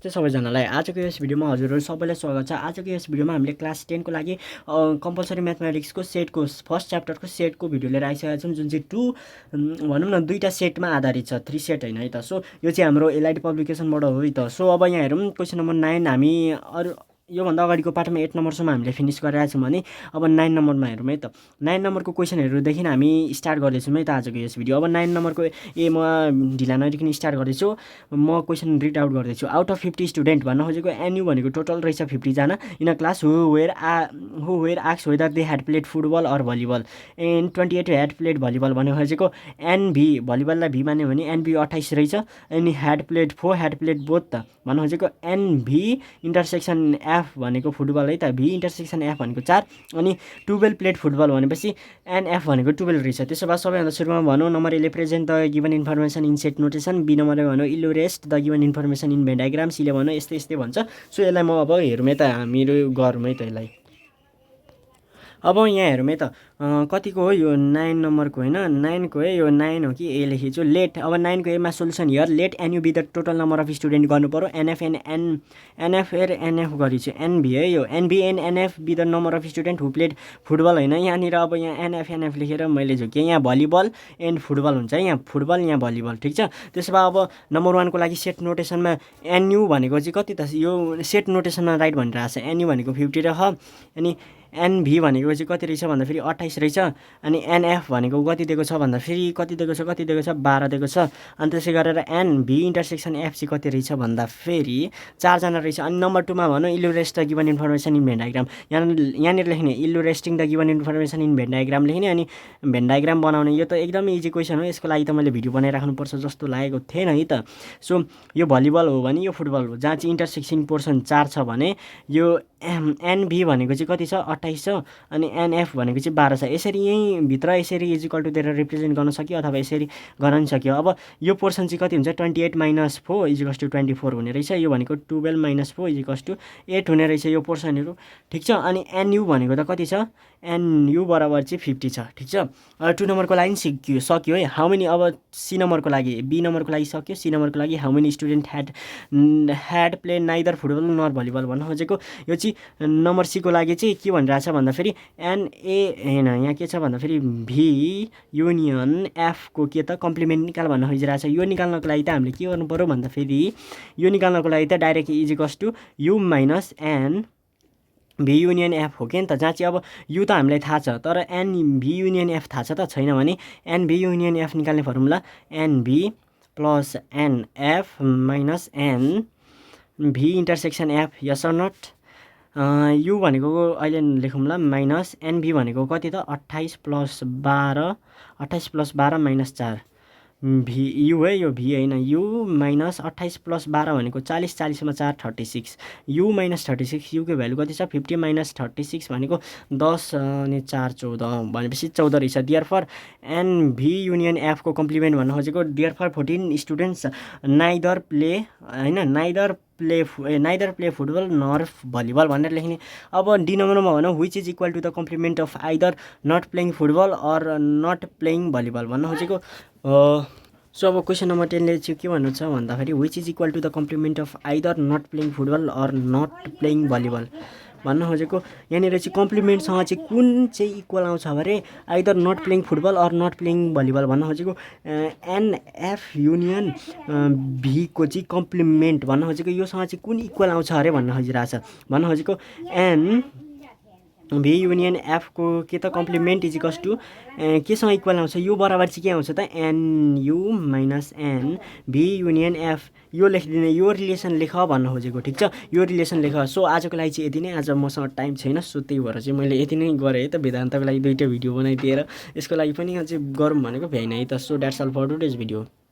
नमस्ते सबैजनालाई। आजको यस भिडियोमा हजुरहरू सबैलाई स्वागत छ। आजको यस भिडियोमा हामीले क्लास 10 को लागि कम्पलसरी म्याथमेटिक्सको सेटको फर्स्ट च्याप्टरको सेटको भिडियो लिएर आइसकेका छौँ, जुन चाहिँ भनौँ न दुईटा सेटमा आधारित छ, 3 सेट होइन है त। सो यो चाहिँ हाम्रो एलाइड पब्लिकेसनबाट हो है त। सो अब यहाँ हेरौँ क्वेसन नम्बर 9 हामी अरू योभन्दा अगाडिको पार्टमा 8 नम्बरसम्म हामीले फिनिस गरिरहेको छौँ भने अब 9 नम्बरमा हेरौँ है त। 9 नम्बरको क्वेसनहरूदेखि हामी स्टार्ट गर्दैछौँ है त आजको यस भिडियो। अब 9 नम्बरको म ढिला नरिकन स्टार्ट गर्दैछु। म क्वेसन रिड आउट गर्दैछु। आउट अफ 50 स्टुडेन्ट भन्न खोजेको एनयू भनेको टोटल रहेछ 50 जना in a class who were आक्स whether they had played football or volleyball and 28 had played volleyball भन्नु खोजेको एनभी भलिबललाई भी मान्यो भने एनभी 28 रहेछ। अनि ह्याड प्लेड बोथ त भन्नु खोजेको एनभी इन्टरसेक्सन एफ भनेको फुटबल है त, भी इन्टरसेक्सन एफ भनेको 4 अनि 12 प्लेड फुटबल भनेपछि एनएफ भनेको 12 रहेछ। त्यसो भए सबैभन्दा सुरुमा भनौँ नम्बर एले present the given information in set notation, B नम्बरले भनौँ illustrate the given information in Venn diagram, सीले भनौँ यस्तै यस्तै भन्छ। सो यसलाई म अब हेरौँ है त, हामीहरू गरौँ है त यसलाई। अब यहाँ हेरौँ है त कतिको हो यो 9 नम्बरको होइन, 9 को है, यो 9 हो कि ए लेखेछु लेट। अब 9 को एमा solution here let n U be the total number of student गर्नु पऱ्यो। एनएफ गरेछु एनभी है, यो n V n n F be the number of student who played football होइन। यहाँनिर अब यहाँ एनएफ लेखेर मैले झुकेँ, यहाँ भलिबल एन्ड फुटबल हुन्छ है, यहाँ फुटबल यहाँ भलिबल, ठिक छ। त्यसो भए अब नम्बर 1 को लागि सेट नोटेसनमा एनयू भनेको चाहिँ कति त, यो सेट नोटेसनमा राइट भनिरहेको छ। एनयू भनेको 50 रह, अनि एनभी भनेको चाहिँ कति रहेछ भन्दा फेरि 28 रहेछ। अनि एनएफ भनेको कति दिएको छ भन्दा फेरि कति दिएको छ 12 दिएको छ। अनि त्यसै गरेर एनभी इन्टरसेक्सन एफ चाहिँ कति रहेछ भन्दा फेरि 4 जना रहेछ। अनि नम्बर 2 मा भनौँ illustrate the given information in Venn diagram, यहाँनिर लेख्ने illustrating the given information in Venn diagram लेख्ने अनि भेन डायग्राम बनाउने। यो त एकदमै इजी क्वेसन हो, यसको लागि त मैले भिडियो बनाइराख्नुपर्छ जस्तो लागेको थिएन है त। सो यो भलिबल हो भने यो फुटबल हो, जहाँ चाहिँ इन्टरसेक्सन पोर्सन 4 छ भने यो एनभी भनेको चाहिँ कति छ 28 छ अनि एनएफ भनेको चाहिँ 12 छ। यसरी यहीँ भित्र यसरी इजिकल टु दिएर रिप्रेजेन्ट गर्न सक्यो अथवा यसरी गर्न पनि सक्यो। अब यो पोर्सन चाहिँ कति हुन्छ 28 - 4 इजिकल्स टु 24 हुने रहेछ। यो भनेको 12 - 4 इजिकल्स टु 8 हुने रहेछ यो पोर्सनहरू, ठिक छ। अनि एनयू भनेको त कति छ, एनयू बराबर चाहिँ 50 छ, ठिक छ। 2 नम्बरको लागि सक्यो है। हाउ मेनी, अब सी नम्बरको लागि, बी नम्बरको लागि सक्यो, सी नम्बरको लागि how many student had play neither football nor volleyball भन्नु खोजेको। यो चाहिँ नम्बर सीको लागि चाहिँ के भनिरहेछ भन्दाखेरि एनए होइन, यहाँ के छ भन्दाखेरि भी युनियन एफको के त कम्प्लिमेन्ट निकाल भन्न खोजिरहेछ। यो निकाल्नको लागि त हामीले के गर्नु पऱ्यो भन्दाखेरि यो निकाल्नको लागि त direct equals to U minus N V union F हो कि त, जहाँ चाहिँ अब यु त हामीलाई थाहा छ तर एन भी युनियन एफ थाहा छ त छैन भने एन भी युनियन एफ निकाल्ने formula NV plus NF minus N V intersection F, yes or not. U भनेको अहिले लेखौँला माइनस एनभी भनेको कति त 28 + 12 माइनस 4 भी यु है, यो भी होइन, यु माइनस 28 + 12 भनेको 40, 40 मा 4 36, यु माइनस 36, युको भ्यालु कति छ 50 - 36 भनेको 10 अनि 4 14 भनेपछि 14 रहेछ। देयरफर एनभी युनियन एफको कम्प्लिमेन्ट भन्न खोजेको therefore 14 students neither play football nor volleyball भनेर लेख्ने। अब डी नम्बरमा भनौँ which is equal to the complement of either not playing football or not playing volleyball भन्न खोजेको। सो अब क्वेसन नम्बर 10ले चाहिँ के भन्नु छ भन्दाखेरि which is equal to the complement of either not playing football or not playing volleyball भन्न खोजेको। यहाँनिर चाहिँ कम्प्लिमेन्टसँग चाहिँ कुन चाहिँ इक्वल आउँछ भने either not playing football or not playing volleyball भन्न खोजेको। एनएफ युनियन भीको चाहिँ कम्प्लिमेन्ट भन्न खोजेको योसँग चाहिँ कुन इक्वल आउँछ अरे भन्न खोजिरहेछ। भन्न खोजेको एन भी युनियन एफको के त कम्प्लिमेन्ट इजिकल्स टु केसँग इक्वल आउँछ, यो बराबर चाहिँ के आउँछ त N U minus N V union F, यो लेखिदिने, यो रिलेसन लेख भन्न खोजेको, ठिक छ। यो रिलेसन लेख। सो आजको लागि चाहिँ यति नै, आज मसँग टाइम छैन सो त्यही भएर चाहिँ मैले यति नै गरेँ है त। वेदान्तको लागि 2टा भिडियो बनाइदिएर यसको लागि पनि अझै गरौँ भनेको भ्याइन है त। So that's all for today's video.